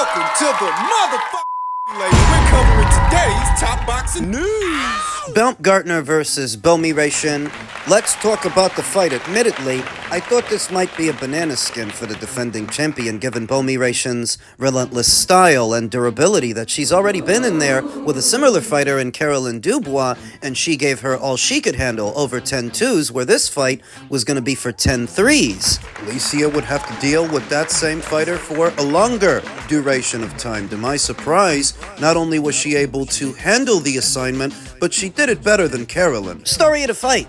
Welcome to the motherfucking lady. We're covering today's top boxing news. Baumgardner versus Bo Mi Re Shin. Let's talk about the fight. Admittedly, I thought this might be a banana skin for the defending champion, given Bo Mi Re Shin's relentless style and durability that she's already been in there with a similar fighter in Caroline Dubois, and she gave her all she could handle, over 10 twos, where this fight was going to be for 10 threes. Alicia would have to deal with that same fighter for a longer duration of time. To my surprise, not only was she able to handle the assignment, but she did it better than Caroline. Story of the fight.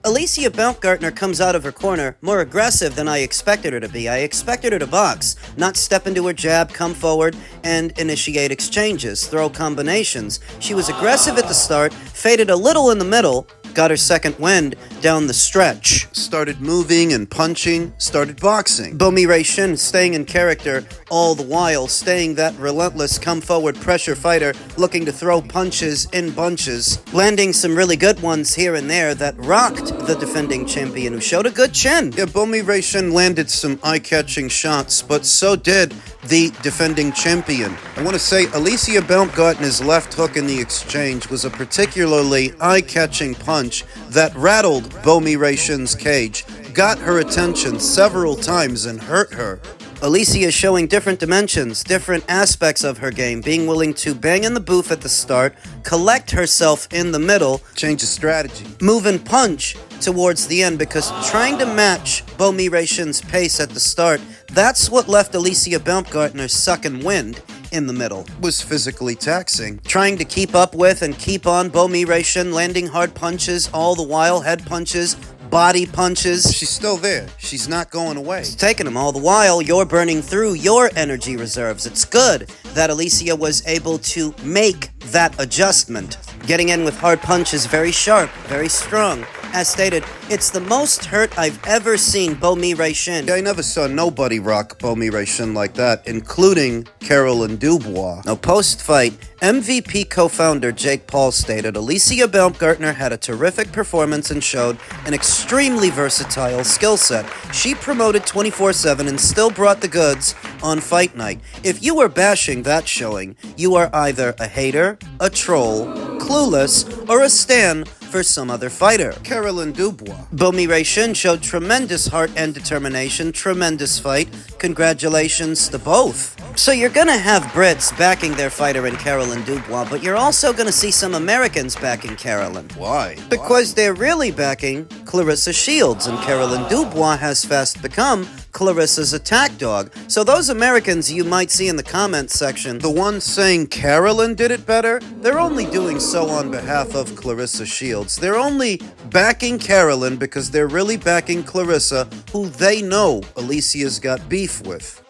Alicia Baumgardner comes out of her corner more aggressive than I expected her to be. I expected her to box, not step into her jab, come forward, and initiate exchanges, throw combinations. She was aggressive at the start, faded a little in the middle, got her second wind down the stretch. Started moving and punching, started boxing. Bo Mi Re Shin staying in character all the while, staying that relentless come-forward pressure fighter, looking to throw punches in bunches, landing some really good ones here and there that rocked the defending champion, who showed a good chin. Yeah, Bo Mi Re Shin landed some eye-catching shots, but so did the defending champion. I want to say Alicia Baumgartner's left hook in the exchange was a particularly eye-catching punch that rattled Bo Mi Re Shin's cage, got her attention several times and hurt her. Alicia is showing different dimensions, different aspects of her game, being willing to bang in the booth at the start, collect herself in the middle, change of strategy, move and punch towards the end, because trying to match Bo Mi Re Shin's pace at the start, that's what left Alicia Baumgardner sucking wind in the middle. Was physically taxing. Trying to keep up with and keep on Bo Mi Re Shin, landing hard punches all the while, head punches, body punches. She's still there. She's not going away. It's taking them all the while. You're burning through your energy reserves. It's good that Alicia was able to make that adjustment. Getting in with hard punches, very sharp, very strong. As stated, it's the most hurt I've ever seen Bo Mi Re Shin. I never saw nobody rock Bo Mi Re Shin like that, including Caroline Dubois. Now, post-fight, MVP co-founder Jake Paul stated Alicia Baumgardner had a terrific performance and showed an extremely versatile skill set. She promoted 24/7 and still brought the goods on fight night. If you were bashing that showing, you are either a hater, a troll, clueless, or a stan for some other fighter. Caroline Dubois. Bo Mi Re Shin showed tremendous heart and determination, tremendous fight. Congratulations to both. So you're gonna have Brits backing their fighter in Caroline Dubois, but you're also gonna see some Americans backing Caroline. Why? Because they're really backing Claressa Shields, and Caroline Dubois has fast become Clarissa's attack dog. So those Americans you might see in the comments section, the ones saying Caroline did it better, they're only doing so on behalf of Claressa Shields. They're only backing Caroline because they're really backing Claressa, who they know Alicia's got beef with.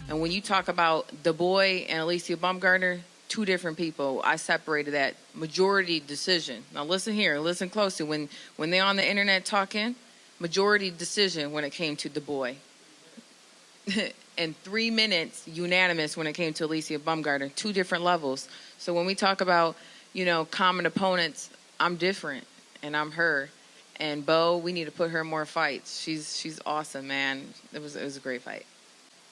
And when you talk about Dubois and Alicia Baumgardner, two different people. I separated that majority decision. Now listen here, listen closely. When they're on the internet talking, majority decision when it came to Dubois. And 3 minutes unanimous when it came to Alicia Baumgardner. Two different levels. So when we talk about, common opponents, I'm different and I'm her. And Bo, we need to put her in more fights. She's awesome, man. It was a great fight.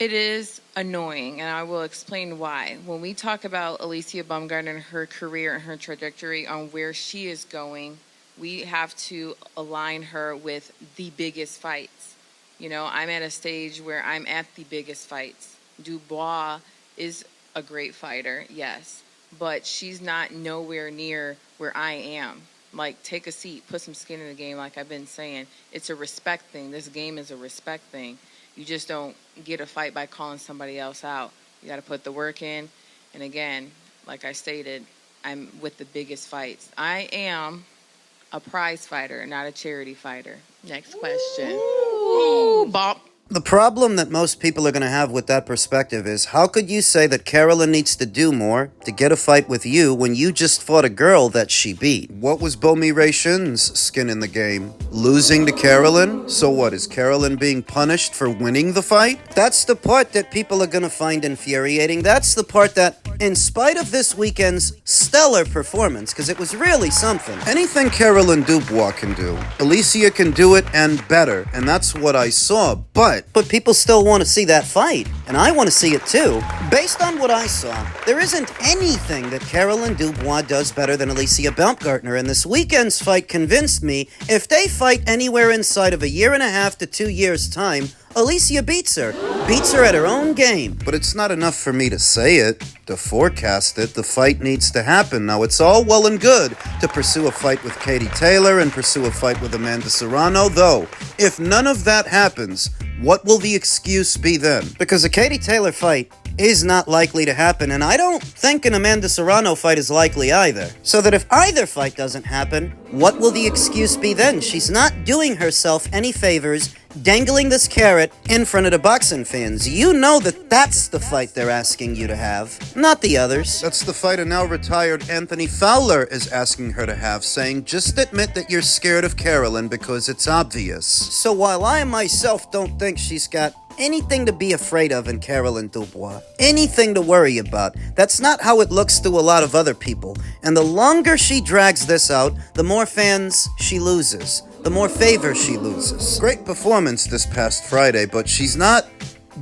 It is annoying, and I will explain why. When we talk about Alicia Baumgardner and her career and her trajectory on where she is going, we have to align her with the biggest fights. I'm at a stage where I'm at the biggest fights. Dubois is a great fighter, yes, but she's not nowhere near where I am. Like, take a seat, put some skin in the game, like I've been saying. It's a respect thing. This game is a respect thing. You just don't get a fight by calling somebody else out. You got to put the work in. And again, like I stated, I'm with the biggest fights. I am a prize fighter, not a charity fighter. Next question. Ooh, bop. The problem that most people are going to have with that perspective is, how could you say that Caroline needs to do more to get a fight with you when you just fought a girl that she beat? What was Bo Mi Re Shin's skin in the game? Losing to Caroline? So what, is Caroline being punished for winning the fight? That's the part that people are going to find infuriating. That's the part that In spite of this weekend's stellar performance, because it was really something, anything Carolyn Dubois can do, Alicia can do it and better, and that's what I saw, but people still want to see that fight, and I want to see it too. Based on what I saw, there isn't anything that Carolyn Dubois does better than Alicia Baumgardner, and this weekend's fight convinced me if they fight anywhere inside of a year and a half to 2 years' time, Alicia beats her at her own game. But it's not enough for me to say it, to forecast it. The fight needs to happen. Now, it's all well and good to pursue a fight with Katie Taylor and pursue a fight with Amanda Serrano, though, if none of that happens, what will the excuse be then? Because a Katie Taylor fight is not likely to happen, and I don't think an Amanda Serrano fight is likely either. So that if either fight doesn't happen, what will the excuse be then? She's not doing herself any favors dangling this carrot in front of the boxing fans. You know that that's the fight they're asking you to have, not the others. That's the fight a now retired Anthony Fowler is asking her to have, saying, just admit that you're scared of Carolyn because it's obvious. So while I myself don't think she's got anything to be afraid of in Carolyn Dubois, anything to worry about, that's not how it looks to a lot of other people. And the longer she drags this out, the more fans she loses, the more favor she loses. Great performance this past Friday, but she's not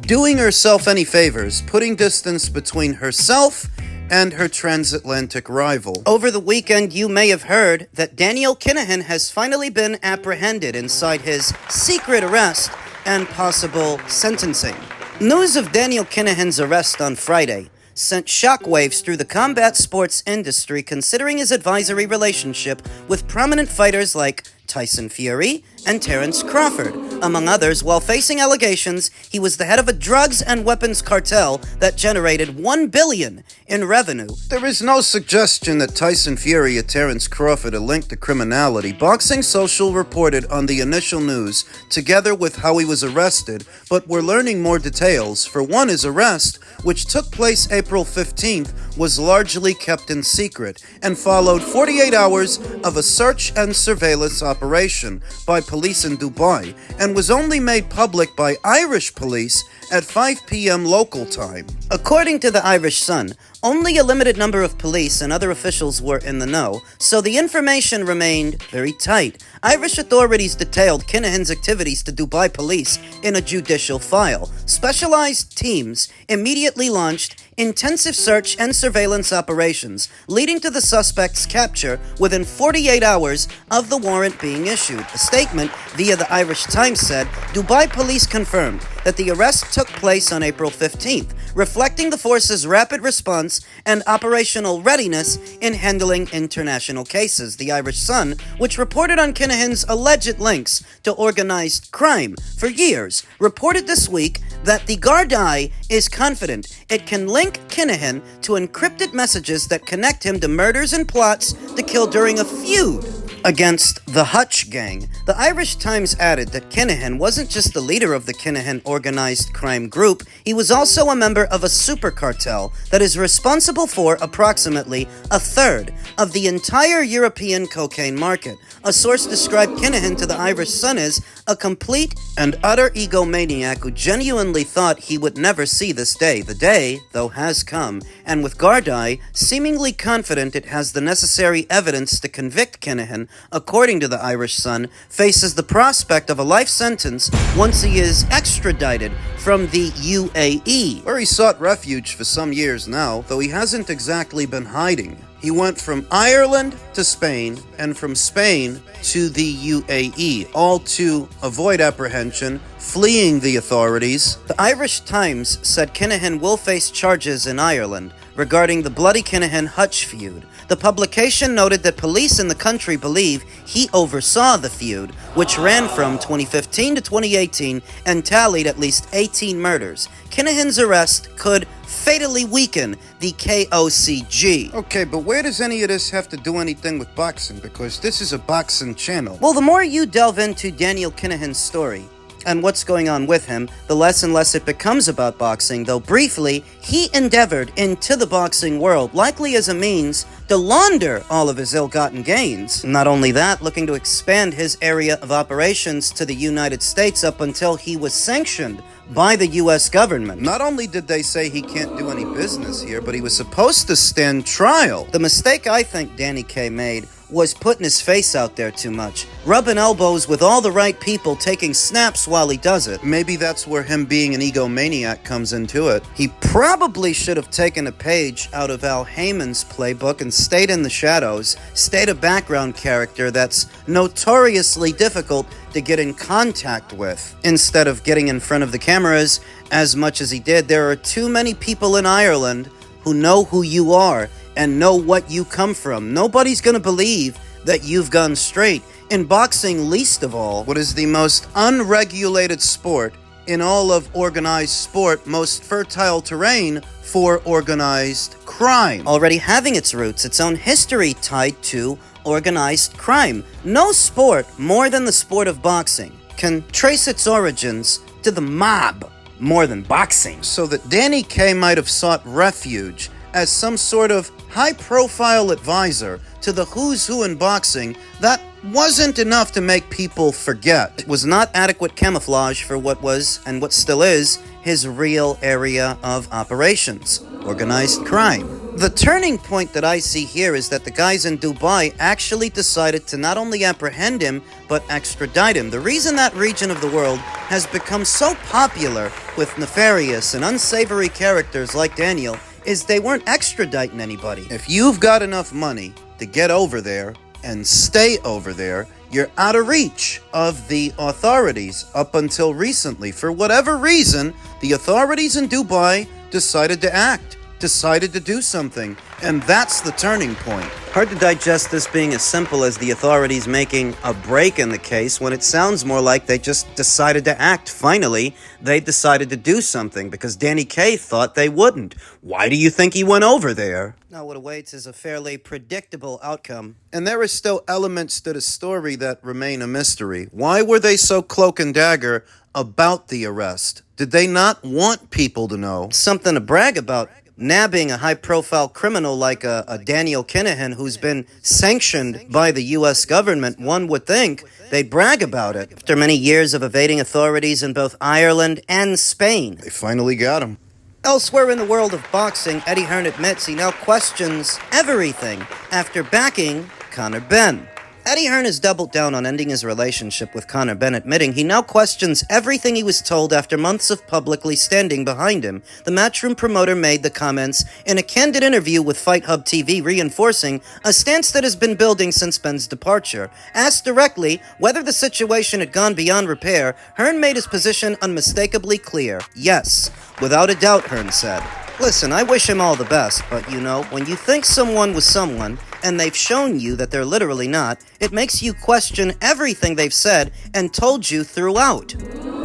doing herself any favors, putting distance between herself and her transatlantic rival. Over the weekend, you may have heard that Daniel Kinahan has finally been apprehended inside his secret arrest and possible sentencing. News of Daniel Kinahan's arrest on Friday sent shockwaves through the combat sports industry, considering his advisory relationship with prominent fighters like Tyson Fury and Terence Crawford. Among others, while facing allegations, he was the head of a drugs and weapons cartel that generated $1 billion in revenue. There is no suggestion that Tyson Fury and Terence Crawford are linked to criminality. Boxing Social reported on the initial news, together with how he was arrested, but we're learning more details. For one, his arrest, which took place April 15th, was largely kept in secret and followed 48 hours of a search and surveillance operation by police in Dubois, and was only made public by Irish police at 5 p.m. local time. According to the Irish Sun, only a limited number of police and other officials were in the know, so the information remained very tight. Irish authorities detailed Kinahan's activities to Dubai police in a judicial file. Specialized teams immediately launched intensive search and surveillance operations, leading to the suspect's capture within 48 hours of the warrant being issued. A statement via the Irish Times said, Dubai police confirmed that the arrest took place on April 15th, reflecting the force's rapid response and operational readiness in handling international cases. The Irish Sun, which reported on Kinahan's alleged links to organized crime for years, reported this week that the Gardaí is confident it can link Kinahan to encrypted messages that connect him to murders and plots to kill during a feud against the Hutch gang. The Irish Times added that Kinahan wasn't just the leader of the Kinahan organized crime group, he was also a member of a super cartel that is responsible for approximately a third of the entire European cocaine market. A source described Kinahan to the Irish Sun as a complete and utter egomaniac who genuinely thought he would never see this day. The day, though, has come, and with Gardaí seemingly confident it has the necessary evidence to convict Kinahan, according to the Irish Sun, faces the prospect of a life sentence once he is extradited from the UAE, where he sought refuge for some years now, though he hasn't exactly been hiding. He went from Ireland to Spain, and from Spain to the UAE, all to avoid apprehension, fleeing the authorities. The Irish Times said Kinahan will face charges in Ireland regarding the bloody Kinahan-Hutch feud. The publication noted that police in the country believe he oversaw the feud, which ran from 2015 to 2018 and tallied at least 18 murders. Kinahan's arrest could fatally weaken the KOCG. Okay, but where does any of this have to do anything with boxing? Because this is a boxing channel. Well, the more you delve into Daniel Kinahan's story and what's going on with him, the less and less it becomes about boxing, though briefly, he endeavored into the boxing world, likely as a means to to launder all of his ill-gotten gains. Not only that, looking to expand his area of operations to the United States up until he was sanctioned by the U.S. government. Not only did they say he can't do any business here, but he was supposed to stand trial. The mistake I think Danny Kaye made was putting his face out there too much, rubbing elbows with all the right people, taking snaps while he does it. Maybe that's where him being an egomaniac comes into it. He probably should have taken a page out of Al Heyman's playbook and stayed in the shadows, stayed a background character that's notoriously difficult to get in contact with, instead of getting in front of the cameras as much as he did. There are too many people in Ireland who know who you are and know what you come from. Nobody's gonna believe that you've gone straight. In boxing, least of all. What is the most unregulated sport in all of organized sport, most fertile terrain for organized crime. Already having its roots, its own history tied to organized crime. No sport, more than the sport of boxing, can trace its origins to the mob more than boxing. So that Danny Kaye might have sought refuge as some sort of high-profile advisor to the who's who in boxing, that wasn't enough to make people forget. It was not adequate camouflage for what was, and what still is, his real area of operations: organized crime. The turning point that I see here is that the guys in Dubois actually decided to not only apprehend him, but extradite him. The reason that region of the world has become so popular with nefarious and unsavory characters like Daniel is they weren't extraditing anybody. If you've got enough money to get over there and stay over there, you're out of reach of the authorities. Up until recently, for whatever reason, the authorities in Dubai decided to act, decided to do something, and that's the turning point. Hard to digest this being as simple as the authorities making a break in the case, when it sounds more like they just decided to act. Finally, they decided to do something because Danny Kaye thought they wouldn't. Why do you think he went over there? Now what awaits is a fairly predictable outcome. And there are still elements to the story that remain a mystery. Why were they so cloak and dagger about the arrest? Did they not want people to know? Something to brag about. Nabbing a high-profile criminal like a Daniel Kinahan who's been sanctioned by the U.S. government, one would think they'd brag about it. After many years of evading authorities in both Ireland and Spain. They finally got him. Elsewhere in the world of boxing, Eddie Hearn admits he now questions everything after backing Conor Benn. Eddie Hearn has doubled down on ending his relationship with Conor Benn, admitting he now questions everything he was told after months of publicly standing behind him. The Matchroom promoter made the comments in a candid interview with Fight Hub TV, reinforcing a stance that has been building since Benn's departure. Asked directly whether the situation had gone beyond repair, Hearn made his position unmistakably clear. Yes, without a doubt, Hearn said. Listen, I wish him all the best, but you know, when you think someone was someone, and they've shown you that they're literally not, it makes you question everything they've said and told you throughout.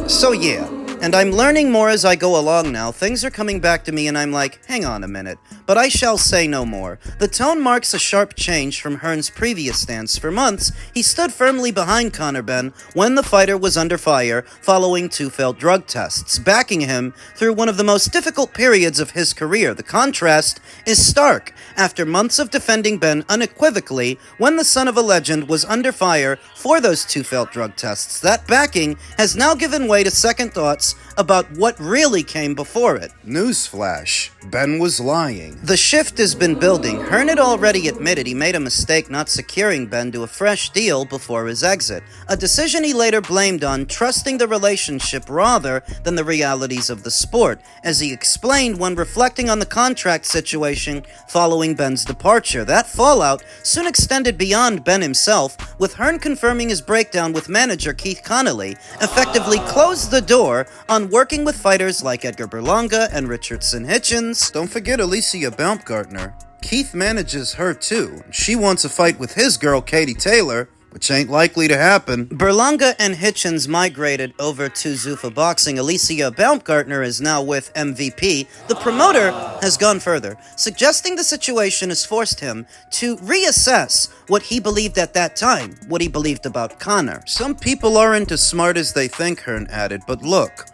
So yeah, and I'm learning more as I go along now. Things are coming back to me and I'm like, hang on a minute. But I shall say no more. The tone marks a sharp change from Hearn's previous stance. For months, he stood firmly behind Conor Benn when the fighter was under fire following 2 failed drug tests, backing him through one of the most difficult periods of his career. The contrast is stark. After months of defending Benn unequivocally when the son of a legend was under fire for those 2 failed drug tests, that backing has now given way to second thoughts about what really came before it. Newsflash, Benn was lying. The shift has been building. Hearn had already admitted he made a mistake not securing Benn to a fresh deal before his exit, a decision he later blamed on trusting the relationship rather than the realities of the sport, as he explained when reflecting on the contract situation following Benn's departure. That fallout soon extended beyond Benn himself, with Hearn confirming his breakdown with manager Keith Connolly effectively closed the door on working with fighters like Edgar Berlanga and Richardson Hitchens. Don't forget Alicia Baumgardner. Keith manages her too. She wants a fight with his girl Katie Taylor, which ain't likely to happen. Berlanga and Hitchens migrated over to Zuffa Boxing. Alicia Baumgardner is now with MVP. The promoter has gone further, suggesting the situation has forced him to reassess what he believed at that time, what he believed about Conor. Some people aren't as smart as they think, Hearn added, but look,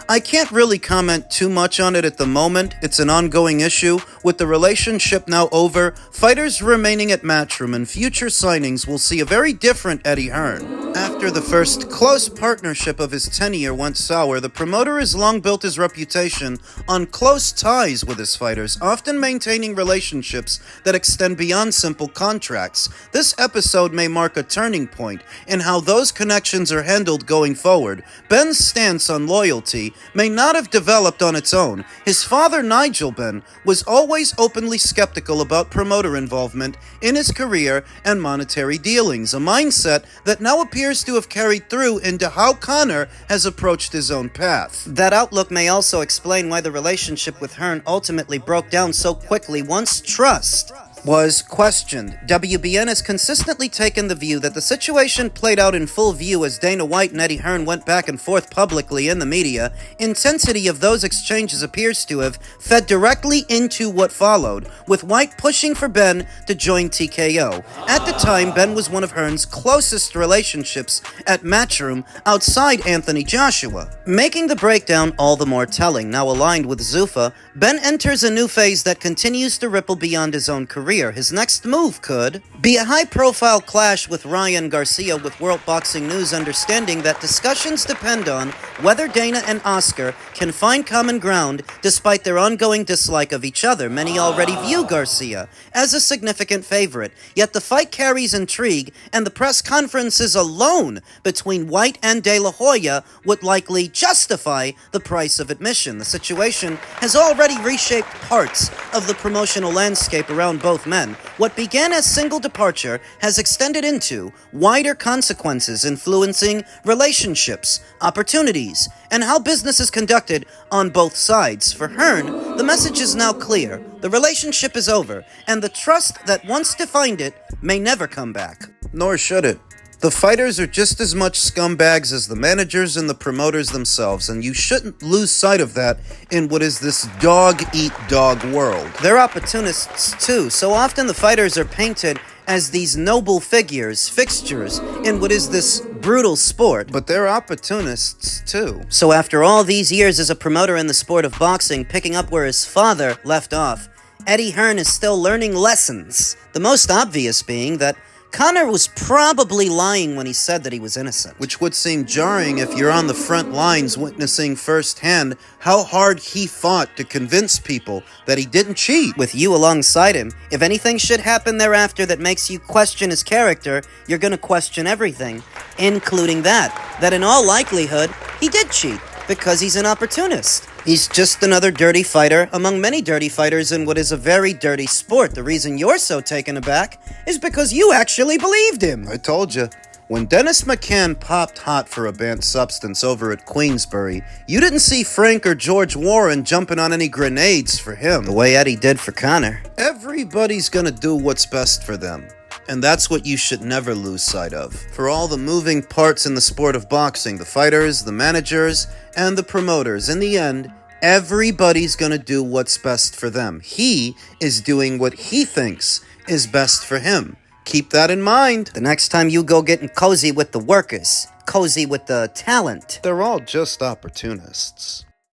I can't really comment too much on it at the moment. It's an ongoing issue. With the relationship now over, fighters remaining at Matchroom and future signings will see a very different Eddie Hearn. After the first close partnership of his tenure went sour, the promoter has long built his reputation on close ties with his fighters, often maintaining relationships that extend beyond simple contracts. This episode may mark a turning point in how those connections are handled going forward. Benn's stance on loyalty may not have developed on its own. His father, Nigel Benn, was always openly skeptical about promoter involvement in his career and monetary dealings, a mindset that now appears to have carried through into how Conor has approached his own path. That outlook may also explain why the relationship with Hearn ultimately broke down so quickly once trust was questioned. WBN has consistently taken the view that the situation played out in full view as Dana White and Eddie Hearn went back and forth publicly in the media. Intensity of those exchanges appears to have fed directly into what followed, with White pushing for Benn to join TKO. At the time, Benn was one of Hearn's closest relationships at Matchroom outside Anthony Joshua. Making the breakdown all the more telling, now aligned with Zuffa, Benn enters a new phase that continues to ripple beyond his own career. His next move could be a high-profile clash with Ryan Garcia, with World Boxing News understanding that discussions depend on whether Dana and Oscar can find common ground despite their ongoing dislike of each other. Many already view Garcia as a significant favorite, yet the fight carries intrigue, and the press conferences alone between White and De La Hoya would likely justify the price of admission. The situation has already reshaped parts of the promotional landscape around both men. What began as single departure has extended into wider consequences, influencing relationships, opportunities, and how business is conducted on both sides. For Hearn, the message is now clear. The relationship is over, and the trust that once defined it may never come back. Nor should it. The fighters are just as much scumbags as the managers and the promoters themselves, and you shouldn't lose sight of that in what is this dog-eat-dog world. They're opportunists too. So often the fighters are painted as these noble figures, fixtures in what is this brutal sport. But they're opportunists too. So after all these years as a promoter in the sport of boxing, picking up where his father left off, Eddie Hearn is still learning lessons. The most obvious being that Conor was probably lying when he said that he was innocent. Which would seem jarring if you're on the front lines witnessing firsthand how hard he fought to convince people that he didn't cheat. With you alongside him, if anything should happen thereafter that makes you question his character, you're gonna question everything, including that in all likelihood, he did cheat, because he's an opportunist. He's just another dirty fighter among many dirty fighters in what is a very dirty sport. The reason you're so taken aback is because you actually believed him. I told you. When Dennis McCann popped hot for a banned substance over at Queensbury, you didn't see Frank or George Warren jumping on any grenades for him. The way Eddie did for Conor. Everybody's gonna do what's best for them. And that's what you should never lose sight of. For all the moving parts in the sport of boxing, the fighters, the managers, and the promoters, in the end, everybody's gonna do what's best for them. He is doing what he thinks is best for him. Keep that in mind. The next time you go getting cozy with the workers, cozy with the talent, they're all just opportunists.